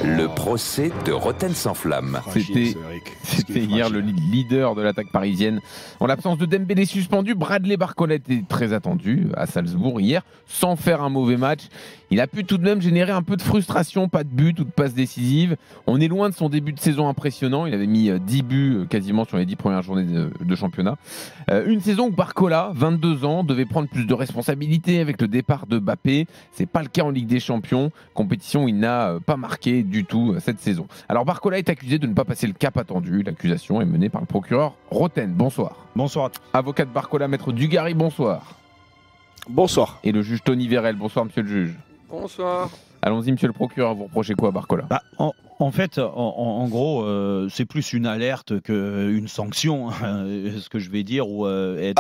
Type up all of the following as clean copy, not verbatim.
Le procès de Rotten sans flamme. C'était hier le leader de l'attaque parisienne. En l'absence de Dembélé suspendu, Bradley Barcola était très attendu à Salzbourg hier, sans faire un mauvais match. Il a pu tout de même générer un peu de frustration, pas de but ou de passe décisive. On est loin de son début de saison impressionnant. Il avait mis 10 buts quasiment sur les 10 premières journées de championnat. Une saison où Barcola, 22 ans, devait prendre plus de responsabilités avec le départ de Mbappé. C'est pas le cas en Ligue des Champions, compétition où il n'a pas marqué du tout cette saison. Alors Barcola est accusé de ne pas passer le cap attendu. L'accusation est menée par le procureur Rotten. Bonsoir. Bonsoir à tous. Avocat de Barcola, maître Dugarry, bonsoir. Bonsoir. Et le juge Tony Vérel, bonsoir monsieur le juge. Bonsoir. Allons-y monsieur le procureur, vous reprochez quoi à Barcola? En fait, en gros, c'est plus une alerte qu'une sanction, ce que je vais dire. Ou,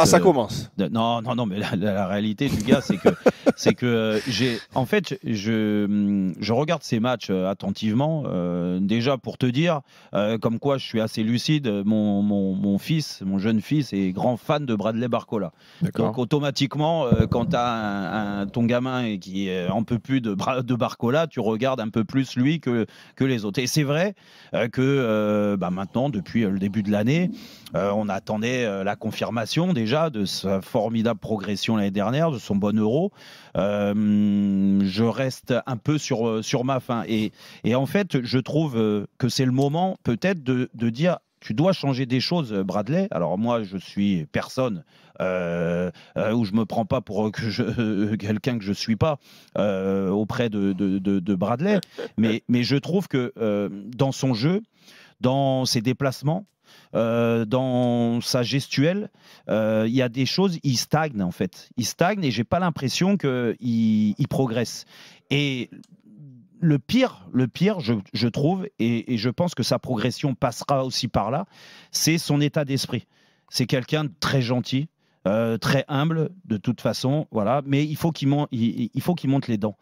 ça commence. Non, mais la réalité du gars, c'est que en fait, je regarde ces matchs attentivement. Déjà pour te dire, comme quoi je suis assez lucide. Mon fils, mon jeune fils, est grand fan de Bradley Barcola. Donc automatiquement, quand tu as ton gamin qui en peut plus de Barcola, tu regardes un peu plus lui que les autres. Et c'est vrai que maintenant, depuis le début de l'année, on attendait la confirmation déjà de sa formidable progression l'année dernière, de son bon Euro. Je reste un peu sur ma faim. Et en fait, je trouve que c'est le moment peut-être de dire tu dois changer des choses, Bradley. Alors moi, je suis personne où je me prends pas pour quelqu'un que je suis pas auprès de Bradley. Mais je trouve que dans son jeu, dans ses déplacements, dans sa gestuelle, il y a des choses, il stagne en fait. Il stagne et j'ai pas l'impression qu'il progresse. Et le pire, je trouve, et je pense que sa progression passera aussi par là, c'est son état d'esprit. C'est quelqu'un de très gentil, très humble de toute façon, voilà. Mais il faut qu'il monte les dents.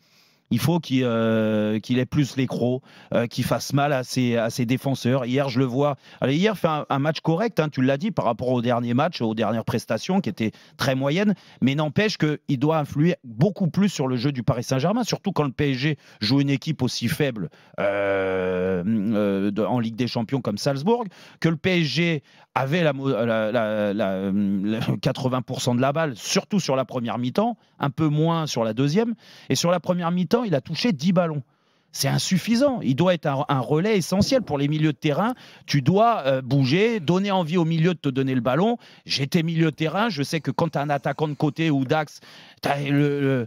Il faut qu'il ait plus les crocs, qu'il fasse mal à ses défenseurs. Hier, je le vois. Alors, hier, fait un match correct, hein, tu l'as dit, par rapport au dernier match, aux dernières prestations, qui étaient très moyennes. Mais n'empêche qu'il doit influer beaucoup plus sur le jeu du Paris Saint-Germain, surtout quand le PSG joue une équipe aussi faible en Ligue des Champions comme Salzbourg, que le PSG avait 80% de la balle, surtout sur la première mi-temps, un peu moins sur la deuxième. Et sur la première mi-temps, il a touché 10 ballons. C'est insuffisant. Il doit être un relais essentiel pour les milieux de terrain. Tu dois bouger, donner envie aux milieux de te donner le ballon. J'étais milieu de terrain. Je sais que quand tu as un attaquant de côté ou d'axe, le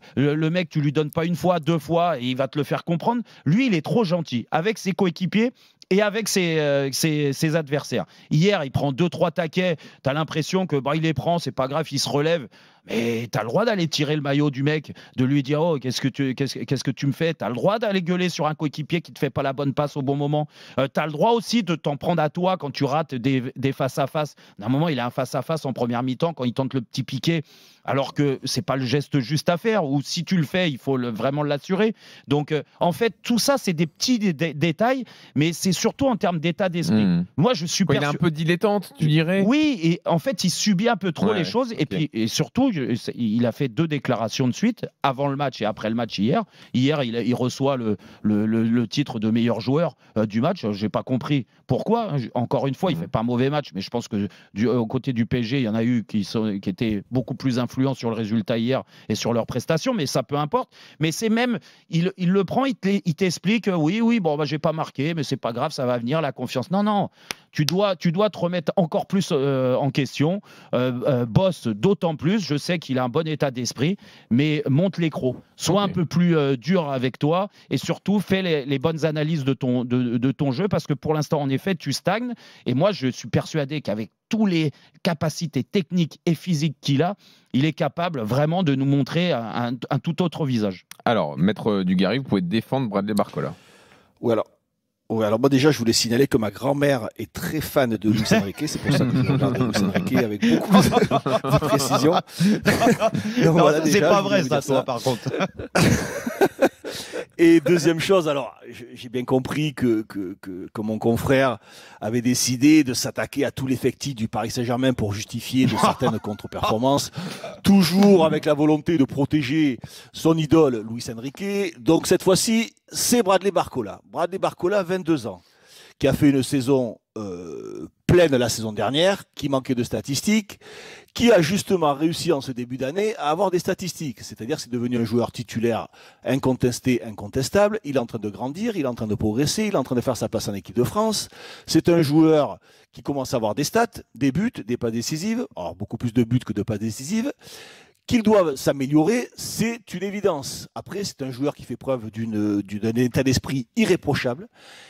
mec, tu lui donnes pas une fois, deux fois, et il va te le faire comprendre. Lui, il est trop gentil avec ses coéquipiers et avec ses adversaires. Hier, il prend 2-3 taquets. Tu as l'impression que il les prend, c'est pas grave, il se relève. Mais tu as le droit d'aller tirer le maillot du mec, de lui dire « Oh, qu'est-ce que tu me fais ?» Tu as le droit d'aller gueuler sur un coéquipier qui ne te fait pas la bonne passe au bon moment. Tu as le droit aussi de t'en prendre à toi quand tu rates des face-à-face. D'un moment, il a un face-à-face en première mi-temps quand il tente le petit piqué, alors que ce n'est pas le geste juste à faire. Ou si tu le fais, il faut vraiment l'assurer. Donc, en fait, tout ça, c'est des petits détails, mais c'est surtout en termes d'état d'esprit. Moi, je suis il est un peu dilettante, tu dirais? Oui, et en fait, il subit un peu trop les choses. Okay. Et surtout, il a fait 2 déclarations de suite, avant le match et après le match hier. Hier, il reçoit le titre de meilleur joueur du match. Je n'ai pas compris pourquoi. Encore une fois, il ne fait pas un mauvais match, mais je pense que au côté du PSG, il y en a eu qui étaient beaucoup plus influents sur le résultat hier et sur leurs prestations, mais ça peu importe. Mais c'est même, il le prend, il t'explique, oui, j'ai pas marqué, mais c'est pas grave, ça va venir, la confiance. Non, tu dois te remettre encore plus en question. Bosse d'autant plus. Je sais qu'il a un bon état d'esprit, mais monte les crocs. Sois un peu plus dur avec toi et surtout fais les bonnes analyses de ton jeu, parce que pour l'instant, en effet, tu stagnes. Et moi, je suis persuadé qu'avec toutes les capacités techniques et physiques qu'il a, il est capable vraiment de nous montrer un tout autre visage. Alors, maître Dugarry, vous pouvez défendre Bradley Barcola. Oui, alors moi déjà, je voulais signaler que ma grand-mère est très fan de Luis Enrique. C'est pour ça que je regarde Luis Enrique avec beaucoup de précision. Donc, non, voilà, c'est pas vrai ça, par contre. Et deuxième chose, alors j'ai bien compris que mon confrère avait décidé de s'attaquer à tout l'effectif du Paris Saint-Germain pour justifier de certaines contre-performances, toujours avec la volonté de protéger son idole Luis Enrique. Donc cette fois-ci, c'est Bradley Barcola. Bradley Barcola, 22 ans, qui a fait une saison pleine la saison dernière, qui manquait de statistiques, qui a justement réussi en ce début d'année à avoir des statistiques. C'est-à-dire c'est devenu un joueur titulaire incontesté, incontestable. Il est en train de grandir, il est en train de progresser, il est en train de faire sa place en équipe de France. C'est un joueur qui commence à avoir des stats, des buts, des passes décisives. Alors beaucoup plus de buts que de passes décisives. Qu'ils doivent s'améliorer, c'est une évidence. Après, c'est un joueur qui fait preuve d'un état d'esprit irréprochable.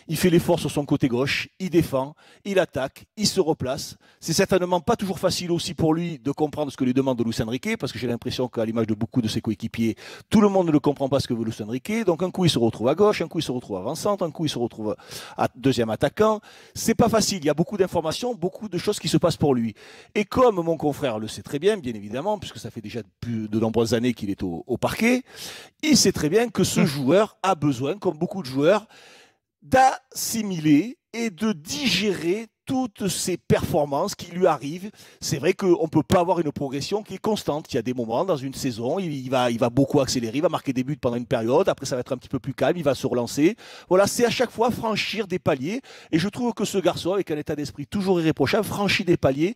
Il fait l'effort sur son côté gauche, il défend, il attaque, il se replace. C'est certainement pas toujours facile aussi pour lui de comprendre ce que lui demande Luis Enrique, parce que j'ai l'impression qu'à l'image de beaucoup de ses coéquipiers, tout le monde ne comprend pas ce que veut Luis Enrique. Donc un coup, il se retrouve à gauche, un coup, il se retrouve avant-centre, un coup, il se retrouve à deuxième attaquant. C'est pas facile. Il y a beaucoup d'informations, beaucoup de choses qui se passent pour lui. Et comme mon confrère le sait très bien évidemment, puisque ça fait déjà depuis de nombreuses années qu'il est au parquet, il sait très bien que ce joueur a besoin, comme beaucoup de joueurs, d'assimiler et de digérer toutes ces performances qui lui arrivent. C'est vrai qu'on ne peut pas avoir une progression qui est constante. Il y a des moments dans une saison, il va beaucoup accélérer, il va marquer des buts pendant une période, après ça va être un petit peu plus calme, il va se relancer. Voilà, c'est à chaque fois franchir des paliers. Et je trouve que ce garçon, avec un état d'esprit toujours irréprochable, franchit des paliers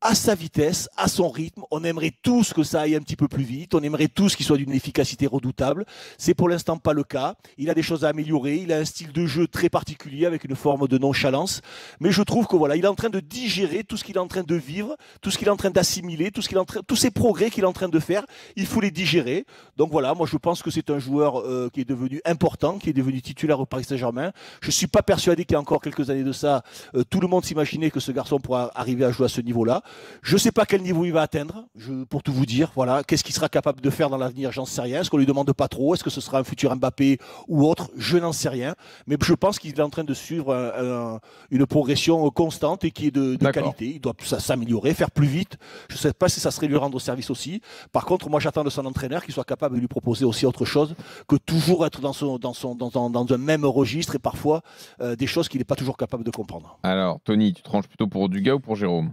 à sa vitesse, à son rythme. On aimerait tous que ça aille un petit peu plus vite. On aimerait tous qu'il soit d'une efficacité redoutable. C'est pour l'instant pas le cas. Il a des choses à améliorer. Il a un style de jeu très particulier avec une forme de nonchalance. Mais je trouve que voilà, il est en train de digérer tout ce qu'il est en train de vivre, tout ce qu'il est en train d'assimiler, tous ces progrès qu'il est en train de faire. Il faut les digérer. Donc voilà, moi je pense que c'est un joueur qui est devenu important, qui est devenu titulaire au Paris Saint-Germain. Je suis pas persuadé qu'il y a encore quelques années de ça, tout le monde s'imaginait que ce garçon pourrait arriver à jouer à ce niveau-là. Je ne sais pas quel niveau il va atteindre, pour tout vous dire. Voilà, qu'est-ce qu'il sera capable de faire dans l'avenir, j'en sais rien. Est-ce qu'on lui demande pas trop? Est-ce que ce sera un futur Mbappé ou autre? Je n'en sais rien. Mais je pense qu'il est en train de suivre une progression constante et qui est de qualité. Il doit s'améliorer, faire plus vite. Je ne sais pas si ça serait lui rendre service aussi. Par contre, moi j'attends de son entraîneur qu'il soit capable de lui proposer aussi autre chose que toujours être dans un même registre et parfois des choses qu'il n'est pas toujours capable de comprendre. Alors, Tony, tu te ranges plutôt pour Dugas ou pour Jérôme?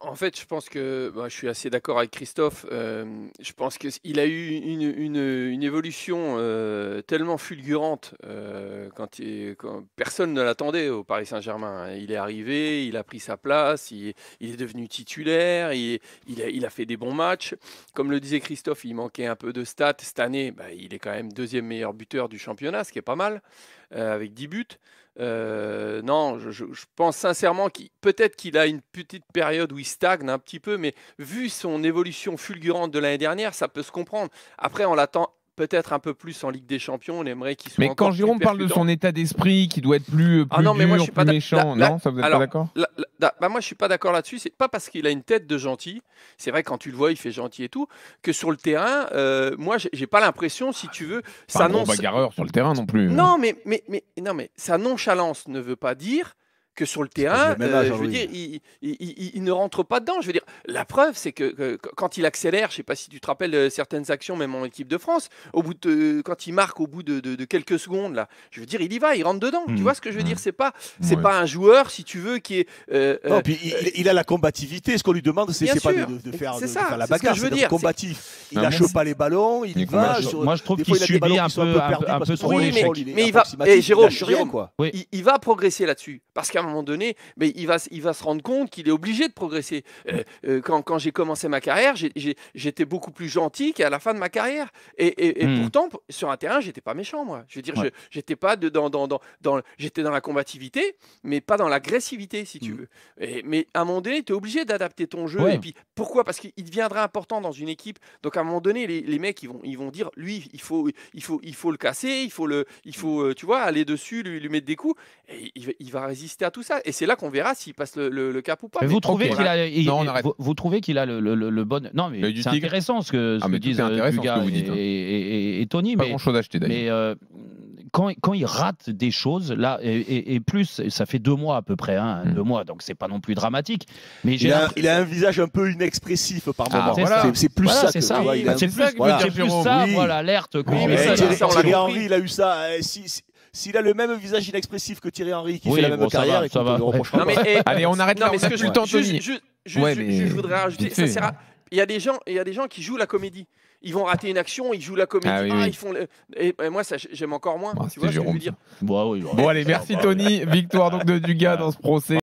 En fait, je pense que je suis assez d'accord avec Christophe. Je pense qu'il a eu une évolution tellement fulgurante quand personne ne l'attendait au Paris Saint-Germain. Il est arrivé, il a pris sa place, il est devenu titulaire, il a fait des bons matchs. Comme le disait Christophe, il manquait un peu de stats. Cette année, il est quand même deuxième meilleur buteur du championnat, ce qui est pas mal, avec 10 buts. Non, je pense sincèrement peut-être qu'il a une petite période où il stagne un petit peu, mais vu son évolution fulgurante de l'année dernière, ça peut se comprendre. Après, on l'attend peut-être un peu plus en Ligue des Champions. On aimerait qu'il soit. Mais quand Jérôme parle de son état d'esprit, qui doit être plus dur, plus méchant, non, ça vous êtes pas d'accord? Moi, je suis pas d'accord là-dessus. C'est pas parce qu'il a une tête de gentil. C'est vrai, quand tu le vois, il fait gentil et tout, que sur le terrain, moi, j'ai pas l'impression, si tu veux, ça non. Pas bagarreur sur le terrain non plus. Non, mais sa nonchalance ne veut pas dire que sur le terrain, je veux dire, il ne rentre pas dedans. Je veux dire, la preuve, c'est que quand il accélère, je ne sais pas si tu te rappelles certaines actions, même en équipe de France, quand il marque au bout de quelques secondes, là, je veux dire, il y va, il rentre dedans. Tu vois ce que je veux dire? C'est pas un joueur, si tu veux, qui est. Non, puis il a la combativité. Ce qu'on lui demande, c'est pas de faire la bagarre, c'est d'être combatif. Il lâche pas les ballons, il y va. Moi, je trouve qu'il subit un peu trop les mecs. Mais il va, Jérôme, il va progresser là-dessus, parce qu'à un moment donné, mais il va se rendre compte qu'il est obligé de progresser. Quand j'ai commencé ma carrière, j'étais beaucoup plus gentil qu'à la fin de ma carrière. Et pourtant, sur un terrain, j'étais pas méchant, moi. Je veux dire, j'étais pas j'étais dans la combativité, mais pas dans l'agressivité, si tu veux. Mais à un moment donné, tu es obligé d'adapter ton jeu. Et puis, pourquoi? Parce qu'il deviendra important dans une équipe. Donc, à un moment donné, les mecs, ils vont dire, lui, il faut le casser, il faut tu vois, aller dessus, lui mettre des coups. Et il va résister à tout ça. Et c'est là qu'on verra s'il passe le cap ou pas. Mais vous trouvez qu'il a, vous trouvez qu'il a le bon. Non, mais c'est intéressant ce que disent Dugas et Tony. Pas grand chose à acheter d'ailleurs. Mais quand il rate des choses, là, et plus, ça fait 2 mois à peu près, 2 mois, donc c'est pas non plus dramatique. Mais il a un visage un peu inexpressif par moment. C'est plus ça. C'est ça. C'est ça que veut dire Pierrot. Voilà, alerte. Thierry Henry, il a eu ça. S'il a le même visage inexpressif que Thierry Henry, qui fait la même carrière, et qu'on peut le reprocher. Allez, on arrête là. On a plus le temps, Tony. Je voudrais rajouter, ça sert à... Il y a des gens qui jouent la comédie. Ils vont rater une action, ils jouent la comédie. Ils font et moi, ça, j'aime encore moins. Tu vois ce que je veux dire ? Bon, allez, merci Tony. Victoire donc de Dugas dans ce procès.